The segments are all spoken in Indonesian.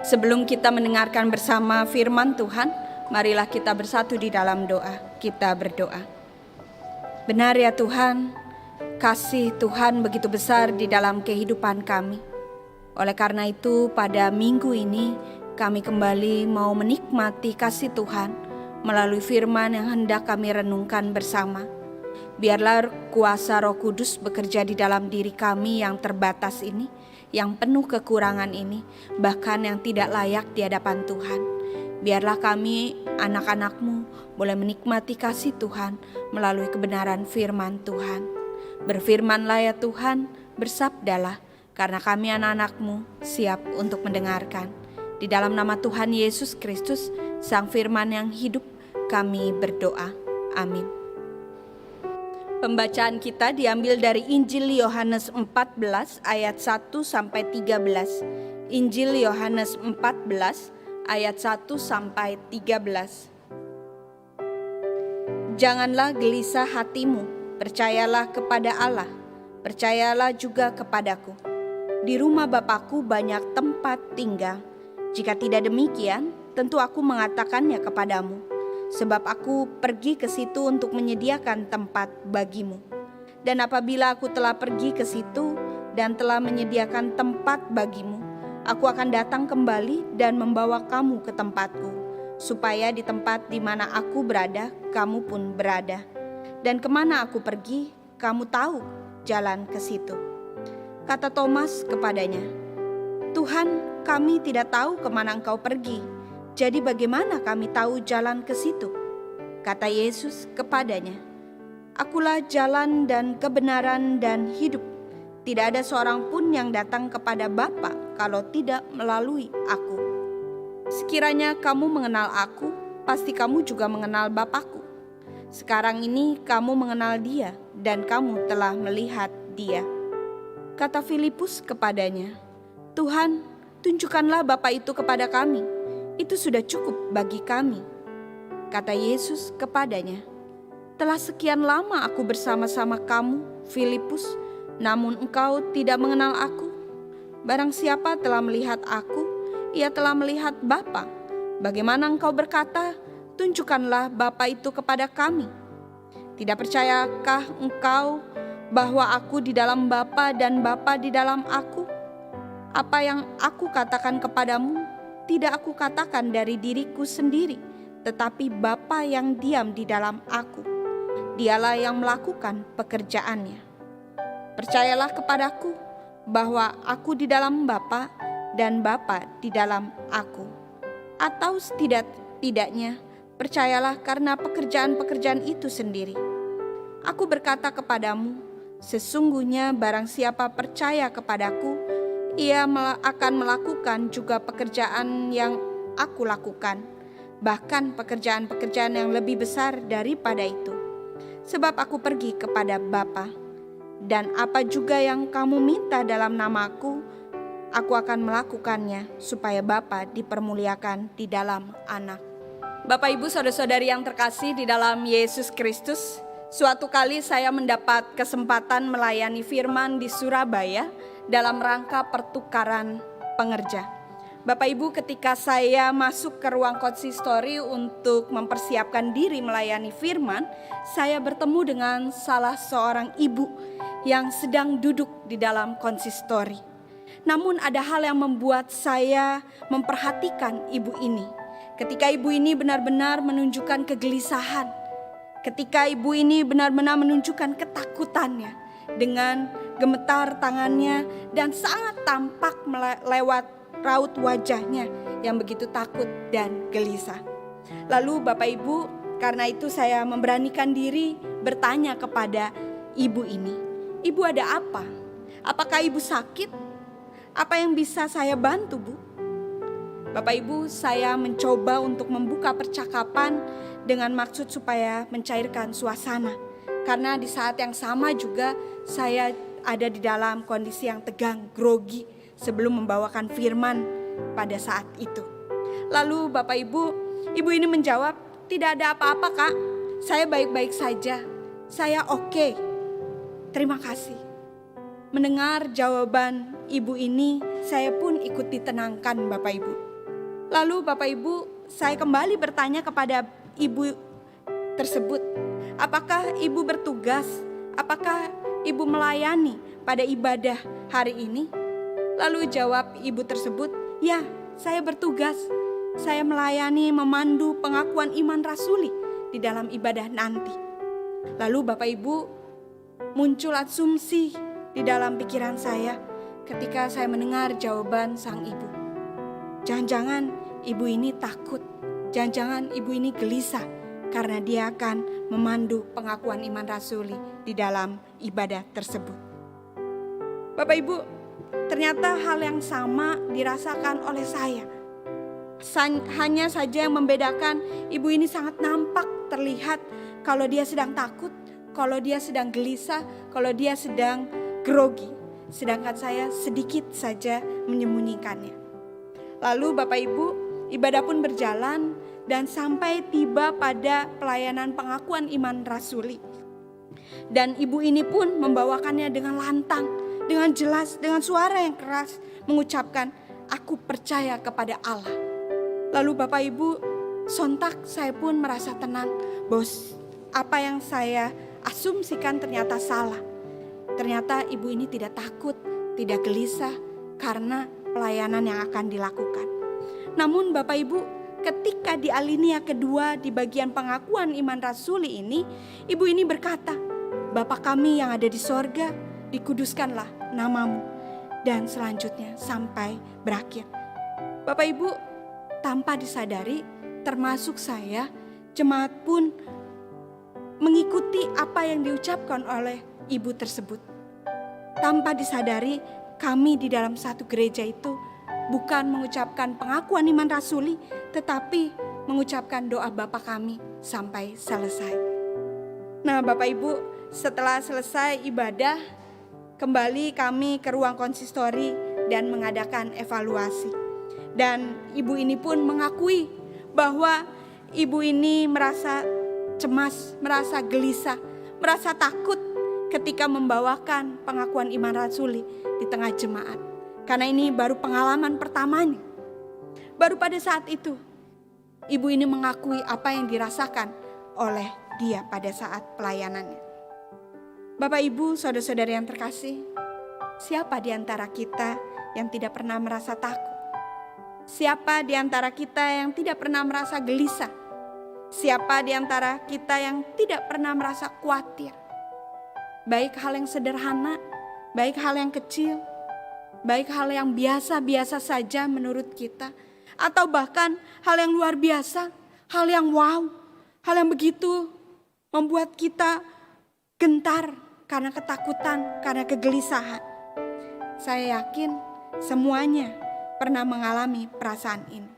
Sebelum kita mendengarkan bersama firman Tuhan, marilah kita bersatu di dalam doa. Kita berdoa. Benar ya Tuhan, kasih Tuhan begitu besar di dalam kehidupan kami. Oleh karena itu pada minggu ini kami kembali mau menikmati kasih Tuhan melalui firman yang hendak kami renungkan bersama. Biarlah kuasa Roh Kudus bekerja di dalam diri kami yang terbatas ini, yang penuh kekurangan ini, bahkan yang tidak layak di hadapan Tuhan. Biarlah kami anak-anak-Mu boleh menikmati kasih Tuhan melalui kebenaran firman Tuhan. Berfirmanlah ya Tuhan, bersabdalah, karena kami anak-anak-Mu siap untuk mendengarkan. Di dalam nama Tuhan Yesus Kristus, Sang Firman yang hidup, kami berdoa. Amin. Pembacaan kita diambil dari Injil Yohanes 14 ayat 1 sampai 13. Injil Yohanes 14 ayat 1 sampai 13. Janganlah gelisah hatimu, percayalah kepada Allah, percayalah juga kepadaku. Di rumah Bapakku banyak tempat tinggal. Jika tidak demikian, tentu aku mengatakannya kepadamu. Sebab aku pergi ke situ untuk menyediakan tempat bagimu. Dan apabila aku telah pergi ke situ dan telah menyediakan tempat bagimu, aku akan datang kembali dan membawa kamu ke tempatku, supaya di tempat di mana aku berada, kamu pun berada. Dan kemana aku pergi, kamu tahu jalan ke situ. Kata Thomas kepadanya, Tuhan, kami tidak tahu kemana Engkau pergi. Jadi bagaimana kami tahu jalan ke situ? Kata Yesus kepadanya, Akulah jalan dan kebenaran dan hidup. Tidak ada seorang pun yang datang kepada Bapa kalau tidak melalui aku. Sekiranya kamu mengenal aku, pasti kamu juga mengenal Bapakku. Sekarang ini kamu mengenal Dia dan kamu telah melihat Dia. Kata Filipus kepadanya, Tuhan, tunjukkanlah Bapa itu kepada kami. Itu sudah cukup bagi kami. Kata Yesus kepadanya, telah sekian lama aku bersama-sama kamu, Filipus, namun engkau tidak mengenal aku. Barang siapa telah melihat aku, ia telah melihat Bapa. Bagaimana engkau berkata, tunjukkanlah Bapa itu kepada kami? Tidak percayakah engkau bahwa aku di dalam Bapa dan Bapa di dalam aku? Apa yang aku katakan kepadamu, tidak aku katakan dari diriku sendiri, tetapi Bapa yang diam di dalam aku. Dialah yang melakukan pekerjaannya. Percayalah kepadaku bahwa aku di dalam Bapa dan Bapa di dalam aku. Atau setidak-tidaknya percayalah karena pekerjaan-pekerjaan itu sendiri. Aku berkata kepadamu, sesungguhnya barang siapa percaya kepadaku, ia akan melakukan juga pekerjaan yang aku lakukan, bahkan pekerjaan-pekerjaan yang lebih besar daripada itu. Sebab aku pergi kepada Bapa, dan apa juga yang kamu minta dalam namaku, aku akan melakukannya supaya Bapa dipermuliakan di dalam Anak. Bapak Ibu saudara-saudari yang terkasih di dalam Yesus Kristus, suatu kali saya mendapat kesempatan melayani firman di Surabaya dalam rangka pertukaran pengerja. Bapak Ibu, ketika saya masuk ke ruang konsistori untuk mempersiapkan diri melayani firman, saya bertemu dengan salah seorang ibu yang sedang duduk di dalam konsistori. Namun ada hal yang membuat saya memperhatikan ibu ini. Ketika ibu ini benar-benar menunjukkan kegelisahan, ketika ibu ini benar-benar menunjukkan ketakutannya dengan gemetar tangannya dan sangat tampak lewat raut wajahnya yang begitu takut dan gelisah. Lalu Bapak Ibu, karena itu saya memberanikan diri bertanya kepada ibu ini, Ibu ada apa? Apakah Ibu sakit? Apa yang bisa saya bantu, Bu? Bapak Ibu, saya mencoba untuk membuka percakapan dengan maksud supaya mencairkan suasana. Karena di saat yang sama juga saya ada di dalam kondisi yang tegang, grogi sebelum membawakan firman pada saat itu. Lalu Bapak Ibu, ibu ini menjawab, tidak ada apa-apa Kak, saya baik-baik saja, saya oke. Terima kasih. Mendengar jawaban ibu ini, saya pun ikut ditenangkan Bapak Ibu. Lalu Bapak Ibu, saya kembali bertanya kepada ibu tersebut, apakah ibu bertugas? Apakah ibu melayani pada ibadah hari ini? Lalu jawab ibu tersebut, ya, saya bertugas. Saya melayani, memandu pengakuan iman rasuli di dalam ibadah nanti. Lalu Bapak Ibu, muncul asumsi di dalam pikiran saya ketika saya mendengar jawaban sang ibu. Jangan-jangan ibu ini takut, jangan-jangan ibu ini gelisah karena dia akan memandu pengakuan iman rasuli di dalam ibadah tersebut. Bapak Ibu, ternyata hal yang sama dirasakan oleh saya. Hanya saja yang membedakan, ibu ini sangat nampak terlihat kalau dia sedang takut, kalau dia sedang gelisah, kalau dia sedang grogi. Sedangkan saya sedikit saja menyembunyikannya. Lalu Bapak Ibu, ibadah pun berjalan dan sampai tiba pada pelayanan pengakuan iman rasuli. Dan ibu ini pun membawakannya dengan lantang, dengan jelas, dengan suara yang keras mengucapkan, aku percaya kepada Allah. Lalu Bapak Ibu, sontak saya pun merasa tenang, bos, apa yang saya asumsikan ternyata salah. Ternyata ibu ini tidak takut, tidak gelisah karena pelayanan yang akan dilakukan. Namun Bapak Ibu, ketika di alinea kedua di bagian pengakuan iman rasuli ini, ibu ini berkata, Bapa kami yang ada di sorga, dikuduskanlah namamu. Dan selanjutnya sampai berakhir. Bapak Ibu, tanpa disadari, termasuk saya, jemaat pun mengikuti apa yang diucapkan oleh ibu tersebut. Tanpa disadari, kami di dalam satu gereja itu bukan mengucapkan pengakuan iman rasuli, tetapi mengucapkan doa Bapa kami sampai selesai. Nah Bapak Ibu, setelah selesai ibadah, kembali kami ke ruang konsistori dan mengadakan evaluasi. Dan ibu ini pun mengakui bahwa ibu ini merasa cemas, merasa gelisah, merasa takut ketika membawakan pengakuan iman rasuli di tengah jemaat. Karena ini baru pengalaman pertamanya. Baru pada saat itu, ibu ini mengakui apa yang dirasakan oleh dia pada saat pelayanannya. Bapak Ibu, saudara-saudari yang terkasih, siapa di antara kita yang tidak pernah merasa takut? Siapa di antara kita yang tidak pernah merasa gelisah? Siapa di antara kita yang tidak pernah merasa khawatir? Baik hal yang sederhana, baik hal yang kecil, baik hal yang biasa-biasa saja menurut kita, atau bahkan hal yang luar biasa, hal yang wow, hal yang begitu membuat kita gentar karena ketakutan, karena kegelisahan. Saya yakin semuanya pernah mengalami perasaan ini.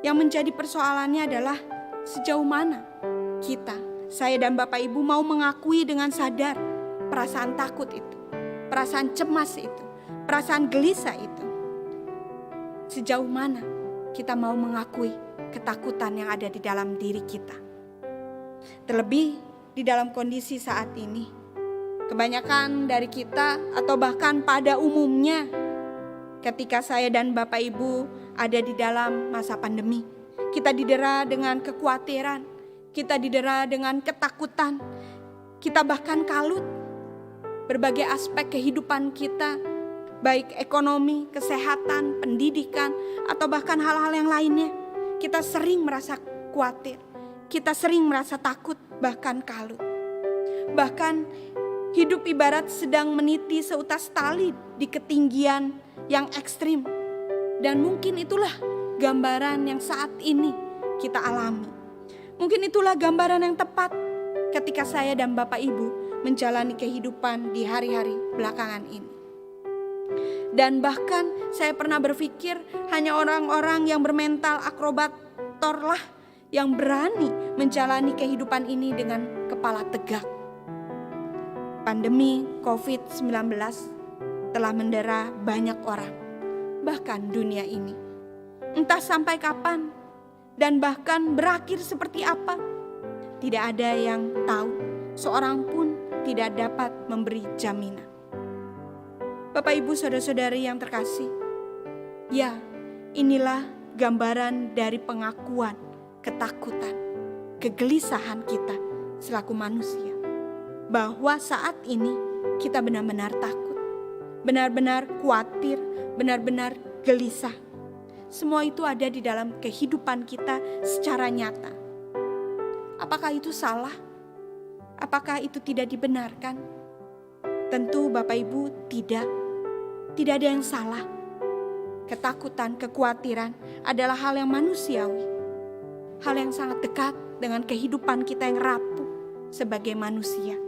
Yang menjadi persoalannya adalah sejauh mana kita, saya dan Bapak Ibu mau mengakui dengan sadar perasaan takut itu, perasaan cemas itu, perasaan gelisah itu. Sejauh mana kita mau mengakui ketakutan yang ada di dalam diri kita. Terlebih di dalam kondisi saat ini, kebanyakan dari kita atau bahkan pada umumnya ketika saya dan Bapak Ibu ada di dalam masa pandemi, kita didera dengan kekhawatiran, kita didera dengan ketakutan, kita bahkan kalut. Berbagai aspek kehidupan kita, baik ekonomi, kesehatan, pendidikan, atau bahkan hal-hal yang lainnya, kita sering merasa khawatir, kita sering merasa takut, bahkan kalut. Bahkan hidup ibarat sedang meniti seutas tali di ketinggian yang ekstrim. Dan mungkin itulah gambaran yang saat ini kita alami. Mungkin itulah gambaran yang tepat ketika saya dan Bapak Ibu menjalani kehidupan di hari-hari belakangan ini. Dan bahkan saya pernah berpikir hanya orang-orang yang bermental akrobator lah yang berani menjalani kehidupan ini dengan kepala tegak. Pandemi COVID-19 telah mendera banyak orang, bahkan dunia ini. Entah sampai kapan dan bahkan berakhir seperti apa, tidak ada yang tahu, seorang pun tidak dapat memberi jaminan. Bapak Ibu saudara-saudari yang terkasih, ya inilah gambaran dari pengakuan, ketakutan, kegelisahan kita selaku manusia. Bahwa saat ini kita benar-benar takut, benar-benar khawatir, benar-benar gelisah. Semua itu ada di dalam kehidupan kita secara nyata. Apakah itu salah? Apakah itu tidak dibenarkan? Tentu Bapak Ibu tidak ada yang salah. Ketakutan, kekhawatiran adalah hal yang manusiawi. Hal yang sangat dekat dengan kehidupan kita yang rapuh sebagai manusia.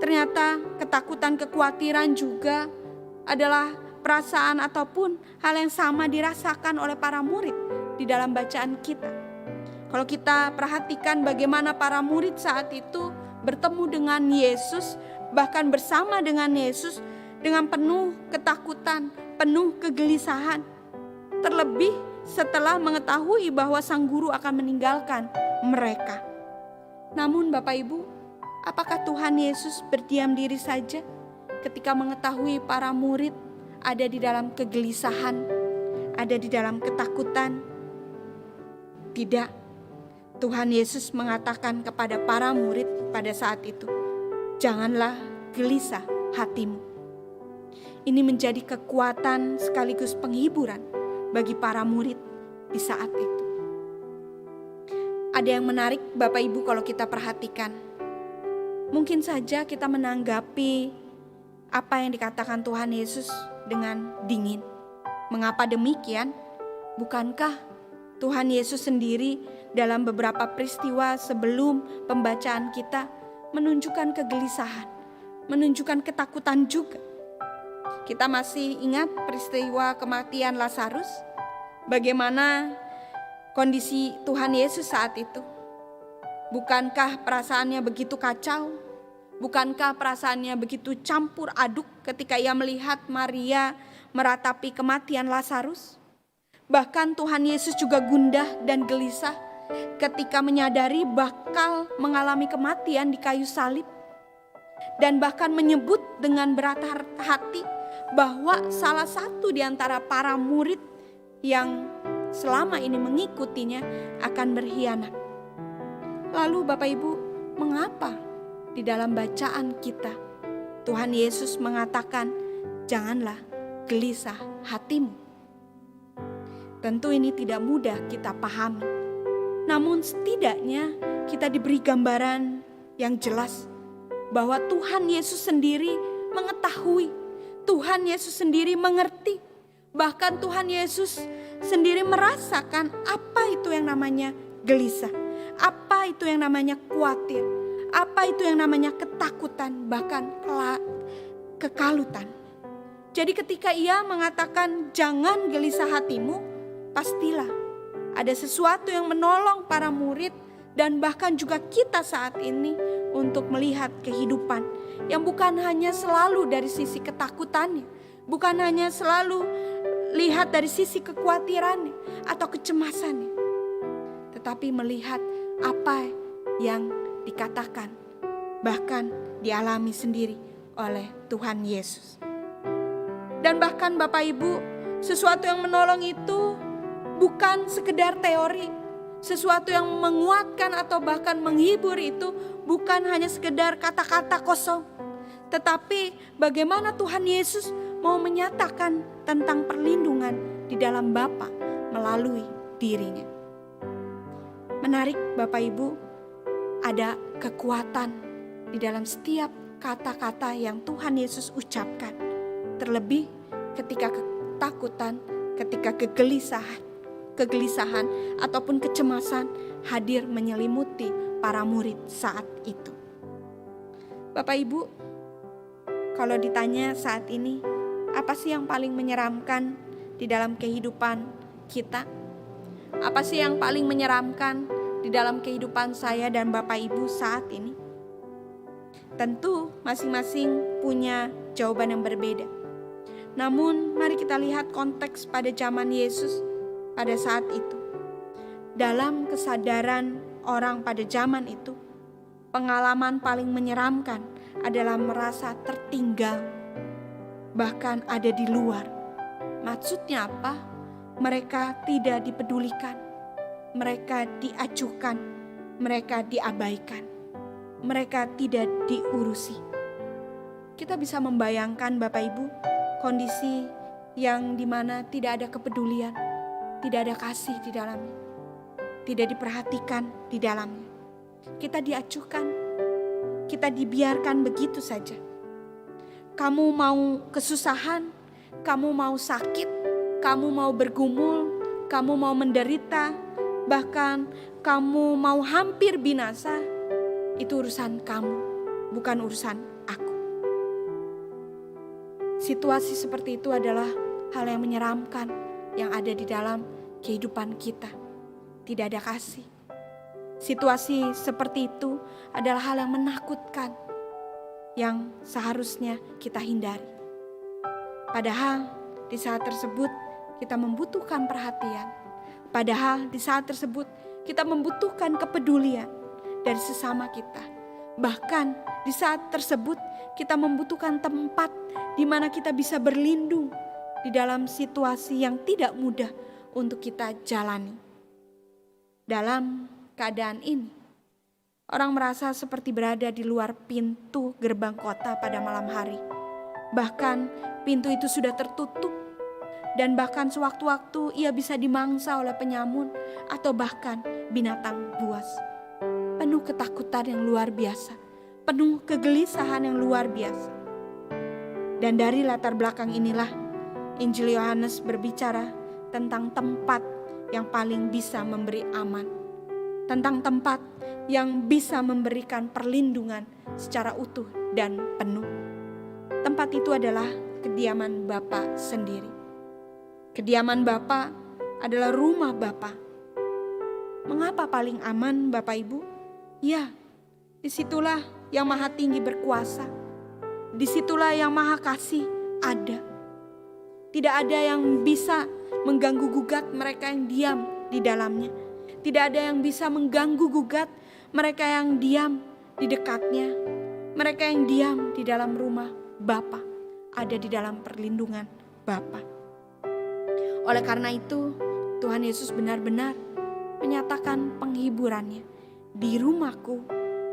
Ternyata ketakutan, kekhawatiran juga adalah perasaan ataupun hal yang sama dirasakan oleh para murid di dalam bacaan kita. Kalau kita perhatikan bagaimana para murid saat itu bertemu dengan Yesus, bahkan bersama dengan Yesus dengan penuh ketakutan, penuh kegelisahan. Terlebih setelah mengetahui bahwa sang guru akan meninggalkan mereka. Namun Bapak Ibu, apakah Tuhan Yesus berdiam diri saja ketika mengetahui para murid ada di dalam kegelisahan, ada di dalam ketakutan? Tidak. Tuhan Yesus mengatakan kepada para murid pada saat itu, janganlah gelisah hatimu. Ini menjadi kekuatan sekaligus penghiburan bagi para murid di saat itu. Ada yang menarik Bapak Ibu kalau kita perhatikan. Mungkin saja kita menanggapi apa yang dikatakan Tuhan Yesus dengan dingin. Mengapa demikian? Bukankah Tuhan Yesus sendiri dalam beberapa peristiwa sebelum pembacaan kita menunjukkan kegelisahan, menunjukkan ketakutan juga. Kita masih ingat peristiwa kematian Lazarus, bagaimana kondisi Tuhan Yesus saat itu. Bukankah perasaannya begitu kacau? Bukankah perasaannya begitu campur aduk ketika ia melihat Maria meratapi kematian Lazarus? Bahkan Tuhan Yesus juga gundah dan gelisah ketika menyadari bakal mengalami kematian di kayu salib. Dan bahkan menyebut dengan berat hati bahwa salah satu di antara para murid yang selama ini mengikutinya akan berkhianat. Lalu Bapak Ibu, mengapa di dalam bacaan kita Tuhan Yesus mengatakan janganlah gelisah hatimu? Tentu ini tidak mudah kita pahami. Namun setidaknya kita diberi gambaran yang jelas bahwa Tuhan Yesus sendiri mengetahui, Tuhan Yesus sendiri mengerti, bahkan Tuhan Yesus sendiri merasakan apa itu yang namanya gelisah, apa itu yang namanya khawatir, apa itu yang namanya ketakutan, bahkan kekalutan. Jadi ketika ia mengatakan jangan gelisah hatimu, pastilah ada sesuatu yang menolong para murid dan bahkan juga kita saat ini untuk melihat kehidupan yang bukan hanya selalu dari sisi ketakutannya, bukan hanya selalu lihat dari sisi kekhawatirannya atau kecemasannya, tetapi melihat apa yang dikatakan bahkan dialami sendiri oleh Tuhan Yesus. Dan bahkan Bapak Ibu, sesuatu yang menolong itu bukan sekedar teori, sesuatu yang menguatkan atau bahkan menghibur itu bukan hanya sekedar kata-kata kosong, tetapi bagaimana Tuhan Yesus mau menyatakan tentang perlindungan di dalam Bapa melalui dirinya. Menarik Bapak Ibu, ada kekuatan di dalam setiap kata-kata yang Tuhan Yesus ucapkan. Terlebih ketika ketakutan, ketika kegelisahan ataupun kecemasan hadir menyelimuti para murid saat itu. Bapak Ibu, kalau ditanya saat ini, apa sih yang paling menyeramkan di dalam kehidupan kita? Apa sih yang paling menyeramkan di dalam kehidupan saya dan Bapak Ibu saat ini? Tentu masing-masing punya jawaban yang berbeda. Namun mari kita lihat konteks pada zaman Yesus pada saat itu. Dalam kesadaran orang pada zaman itu, pengalaman paling menyeramkan adalah merasa tertinggal, bahkan ada di luar. Maksudnya apa? mereka tidak dipedulikan, mereka diacuhkan, mereka diabaikan, mereka tidak diurusi. Kita bisa membayangkan Bapak Ibu, kondisi yang dimana tidak ada kepedulian, tidak ada kasih di dalamnya, tidak diperhatikan di dalamnya. Kita diacuhkan, kita dibiarkan begitu saja. Kamu mau kesusahan, kamu mau sakit, kamu mau bergumul, kamu mau menderita, bahkan kamu mau hampir binasa, itu urusan kamu, bukan urusan aku. Situasi seperti itu adalah hal yang menyeramkan yang ada di dalam kehidupan kita. Tidak ada kasih. Situasi seperti itu adalah hal yang menakutkan, yang seharusnya kita hindari. Padahal di saat tersebut kita membutuhkan perhatian. Padahal di saat tersebut kita membutuhkan kepedulian dari sesama kita. Bahkan di saat tersebut kita membutuhkan tempat di mana kita bisa berlindung di dalam situasi yang tidak mudah untuk kita jalani. Dalam keadaan ini, orang merasa seperti berada di luar pintu gerbang kota pada malam hari. Bahkan pintu itu sudah tertutup, dan bahkan sewaktu-waktu ia bisa dimangsa oleh penyamun atau bahkan binatang buas. Penuh ketakutan yang luar biasa, penuh kegelisahan yang luar biasa. Dan dari latar belakang inilah Injil Yohanes berbicara tentang tempat yang paling bisa memberi aman, tentang tempat yang bisa memberikan perlindungan secara utuh dan penuh. Tempat itu adalah kediaman Bapa sendiri. Kediaman Bapa adalah rumah Bapa. Mengapa paling aman, Bapak Ibu? Ya, disitulah yang Maha Tinggi berkuasa. Disitulah yang Maha Kasih ada. Tidak ada yang bisa mengganggu gugat mereka yang diam di dalamnya. Tidak ada yang bisa mengganggu gugat mereka yang diam di dekatnya. Mereka yang diam di dalam rumah Bapa, ada di dalam perlindungan Bapa. Oleh karena itu, Tuhan Yesus benar-benar menyatakan penghiburannya. Di rumahku,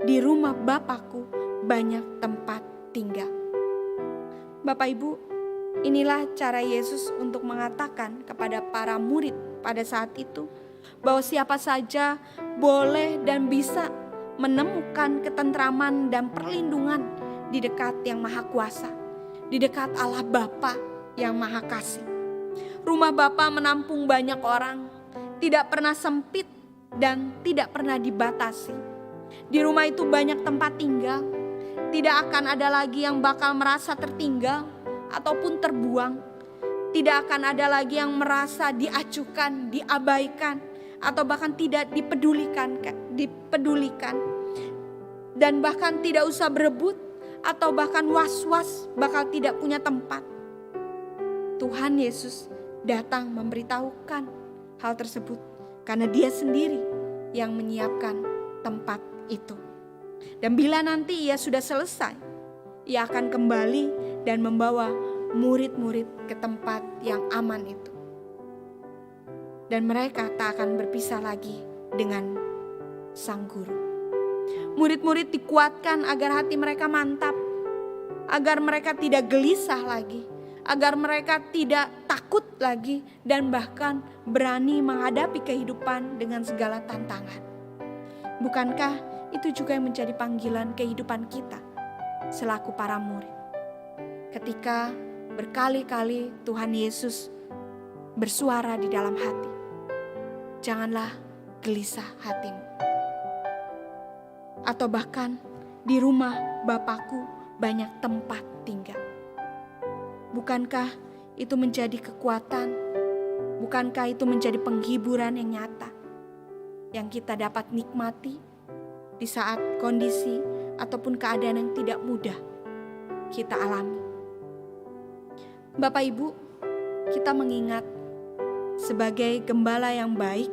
di rumah Bapakku banyak tempat tinggal. Bapak Ibu, inilah cara Yesus untuk mengatakan kepada para murid pada saat itu bahwa siapa saja boleh dan bisa menemukan ketentraman dan perlindungan di dekat yang Maha Kuasa, di dekat Allah Bapa yang Maha Kasih. Rumah Bapa menampung banyak orang, tidak pernah sempit dan tidak pernah dibatasi. Di rumah itu banyak tempat tinggal, tidak akan ada lagi yang bakal merasa tertinggal ataupun terbuang. Tidak akan ada lagi yang merasa diacuhkan, diabaikan, atau bahkan tidak dipedulikan. Dan bahkan tidak usah berebut atau bahkan was-was bakal tidak punya tempat. Tuhan Yesus datang memberitahukan hal tersebut karena Dia sendiri yang menyiapkan tempat itu. Dan bila nanti Ia sudah selesai, Ia akan kembali dan membawa murid-murid ke tempat yang aman itu. Dan mereka tak akan berpisah lagi dengan Sang Guru. Murid-murid dikuatkan agar hati mereka mantap, agar mereka tidak gelisah lagi, agar mereka tidak takut lagi, dan bahkan berani menghadapi kehidupan dengan segala tantangan. Bukankah itu juga yang menjadi panggilan kehidupan kita selaku para murid? Ketika berkali-kali Tuhan Yesus bersuara di dalam hati, janganlah gelisah hatimu. Atau bahkan di rumah Bapakku banyak tempat tinggal. Bukankah itu menjadi kekuatan? Bukankah itu menjadi penghiburan yang nyata yang kita dapat nikmati di saat kondisi ataupun keadaan yang tidak mudah kita alami? Bapak Ibu, kita mengingat sebagai gembala yang baik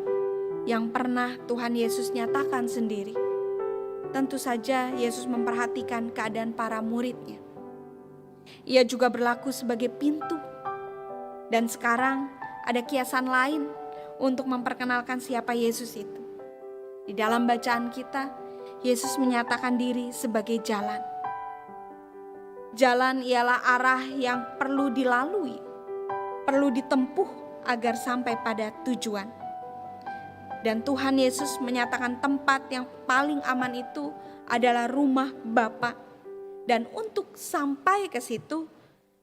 yang pernah Tuhan Yesus nyatakan sendiri. Tentu saja Yesus memperhatikan keadaan para muridnya. Ia juga berlaku sebagai pintu. Dan sekarang ada kiasan lain untuk memperkenalkan siapa Yesus itu. Di dalam bacaan kita, Yesus menyatakan diri sebagai jalan. Jalan ialah arah yang perlu dilalui, perlu ditempuh agar sampai pada tujuan. Dan Tuhan Yesus menyatakan tempat yang paling aman itu adalah rumah Bapa. Dan untuk sampai ke situ,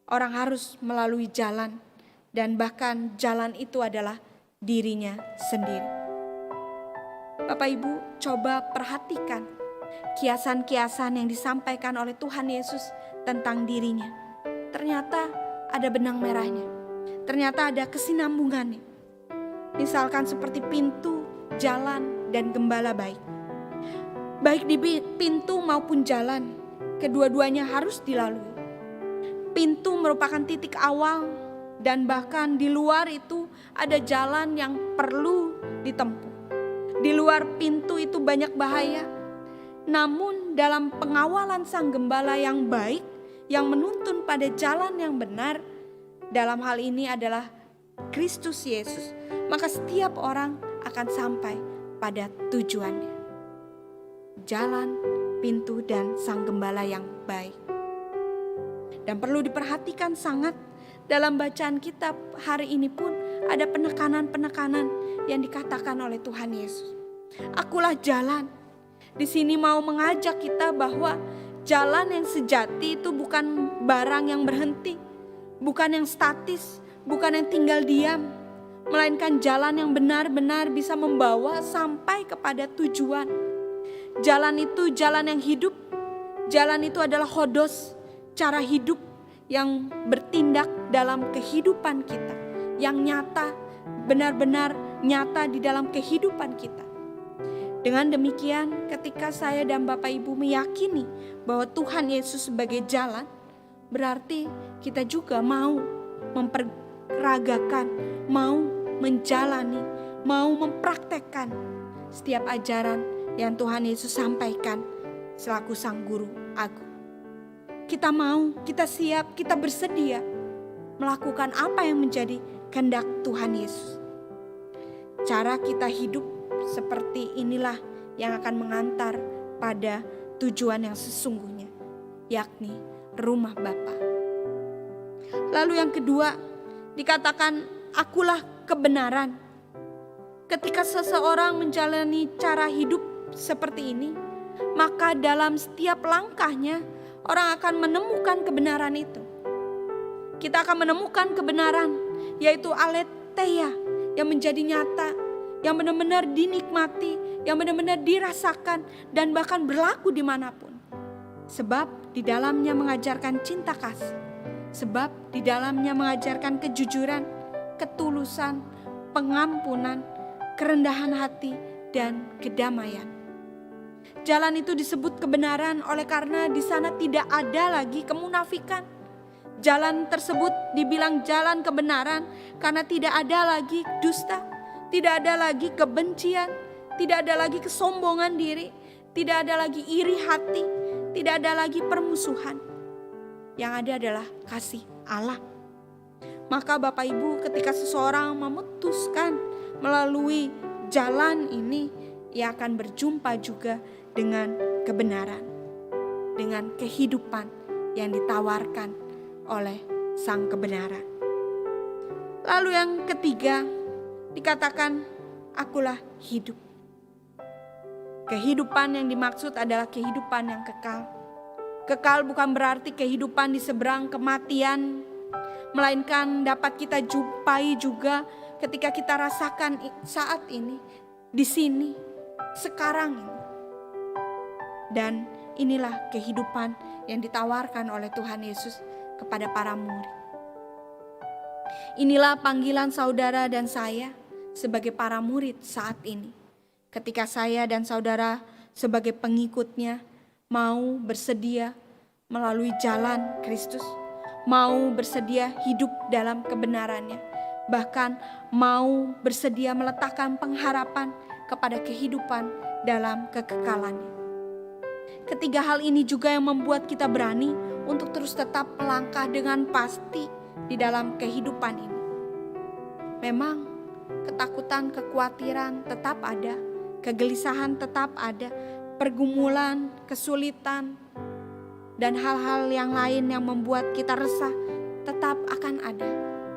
orang harus melalui jalan. Dan bahkan jalan itu adalah dirinya sendiri. Bapak Ibu, coba perhatikan kiasan-kiasan yang disampaikan oleh Tuhan Yesus tentang dirinya. Ternyata ada benang merahnya. Ternyata ada kesinambungannya. Misalkan seperti pintu, jalan, dan gembala baik. Baik di pintu maupun jalan, kedua-duanya harus dilalui. Pintu merupakan titik awal, dan bahkan di luar itu ada jalan yang perlu ditempuh. Di luar pintu itu banyak bahaya. Namun dalam pengawalan sang gembala yang baik, yang menuntun pada jalan yang benar, dalam hal ini adalah Kristus Yesus, maka setiap orang akan sampai pada tujuannya. Jalan, pintu, dan sang gembala yang baik. Dan perlu diperhatikan sangat dalam bacaan kitab hari ini pun ada penekanan-penekanan yang dikatakan oleh Tuhan Yesus. Akulah jalan. Di sini mau mengajak kita bahwa jalan yang sejati itu bukan barang yang berhenti, bukan yang statis, bukan yang tinggal diam, melainkan jalan yang benar-benar bisa membawa sampai kepada tujuan. Jalan itu jalan yang hidup, jalan itu adalah hodos, cara hidup yang bertindak dalam kehidupan kita, yang nyata, benar-benar nyata di dalam kehidupan kita. Dengan demikian, ketika saya dan Bapak Ibu meyakini bahwa Tuhan Yesus sebagai jalan, berarti kita juga mau memperagakan, mau menjalani, mau mempraktekkan setiap ajaran yang Tuhan Yesus sampaikan selaku Sang Guru Agung. Kita mau, kita siap, kita bersedia melakukan apa yang menjadi kehendak Tuhan Yesus. Cara kita hidup seperti inilah yang akan mengantar pada tujuan yang sesungguhnya, yakni rumah Bapa. Lalu yang kedua, dikatakan akulah kebenaran. Ketika seseorang menjalani cara hidup seperti ini, maka dalam setiap langkahnya orang akan menemukan kebenaran itu. Kita akan menemukan kebenaran, yaitu aletheia yang menjadi nyata, yang benar-benar dinikmati, yang benar-benar dirasakan, dan bahkan berlaku dimanapun. Sebab di dalamnya mengajarkan cinta kasih, sebab di dalamnya mengajarkan kejujuran, ketulusan, pengampunan, kerendahan hati, dan kedamaian. Jalan itu disebut kebenaran oleh karena di sana tidak ada lagi kemunafikan. Jalan tersebut dibilang jalan kebenaran karena tidak ada lagi dusta, tidak ada lagi kebencian, tidak ada lagi kesombongan diri, tidak ada lagi iri hati, tidak ada lagi permusuhan. Yang ada adalah kasih Allah. Maka Bapak Ibu, ketika seseorang memutuskan melalui jalan ini, ia akan berjumpa juga dengan kebenaran, dengan kehidupan yang ditawarkan oleh sang kebenaran. Lalu yang ketiga, dikatakan akulah hidup. Kehidupan yang dimaksud adalah kehidupan yang kekal. Kekal bukan berarti kehidupan di seberang kematian, melainkan dapat kita jumpai juga ketika kita rasakan saat ini, di sini, sekarang ini. Dan inilah kehidupan yang ditawarkan oleh Tuhan Yesus kepada para murid. Inilah panggilan saudara dan saya sebagai para murid saat ini. Ketika saya dan saudara sebagai pengikutnya mau bersedia melalui jalan Kristus, mau bersedia hidup dalam kebenarannya, bahkan mau bersedia meletakkan pengharapan kepada kehidupan dalam kekekalannya. Ketiga hal ini juga yang membuat kita berani untuk terus tetap melangkah dengan pasti di dalam kehidupan ini. Memang ketakutan, kekhawatiran tetap ada, kegelisahan tetap ada, pergumulan, kesulitan, dan hal-hal yang lain yang membuat kita resah tetap akan ada.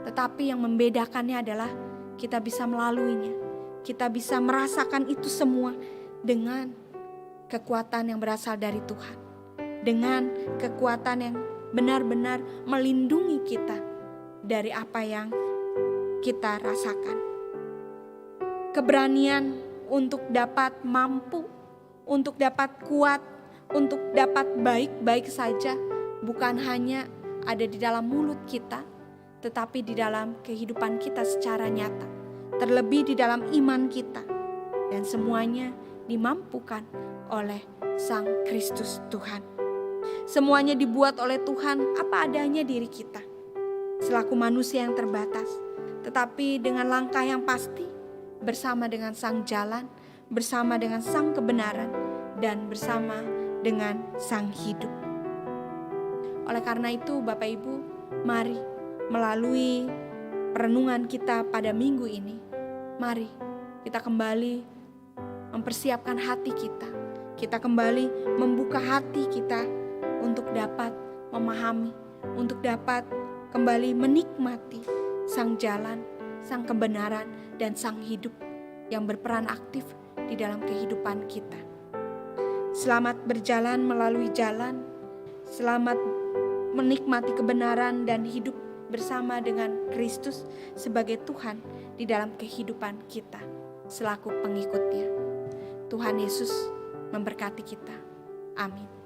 Tetapi yang membedakannya adalah kita bisa melaluinya. Kita bisa merasakan itu semua dengan kekuatan yang berasal dari Tuhan. Dengan kekuatan yang benar-benar melindungi kita dari apa yang kita rasakan. Keberanian untuk dapat mampu, untuk dapat kuat, untuk dapat baik-baik saja bukan hanya ada di dalam mulut kita, tetapi di dalam kehidupan kita secara nyata, terlebih di dalam iman kita, dan semuanya dimampukan oleh Sang Kristus Tuhan. Semuanya dibuat oleh Tuhan apa adanya diri kita, selaku manusia yang terbatas, tetapi dengan langkah yang pasti, bersama dengan Sang Jalan, bersama dengan Sang Kebenaran, dan bersama dengan Sang Hidup. Oleh karena itu Bapak Ibu, mari melalui perenungan kita pada minggu ini, mari kita kembali mempersiapkan hati kita. Kita kembali membuka hati kita untuk dapat memahami, untuk dapat kembali menikmati Sang Jalan, Sang Kebenaran, dan Sang Hidup yang berperan aktif di dalam kehidupan kita. Selamat berjalan melalui jalan, selamat menikmati kebenaran dan hidup bersama dengan Kristus sebagai Tuhan di dalam kehidupan kita selaku pengikutnya. Tuhan Yesus memberkati kita. Amin.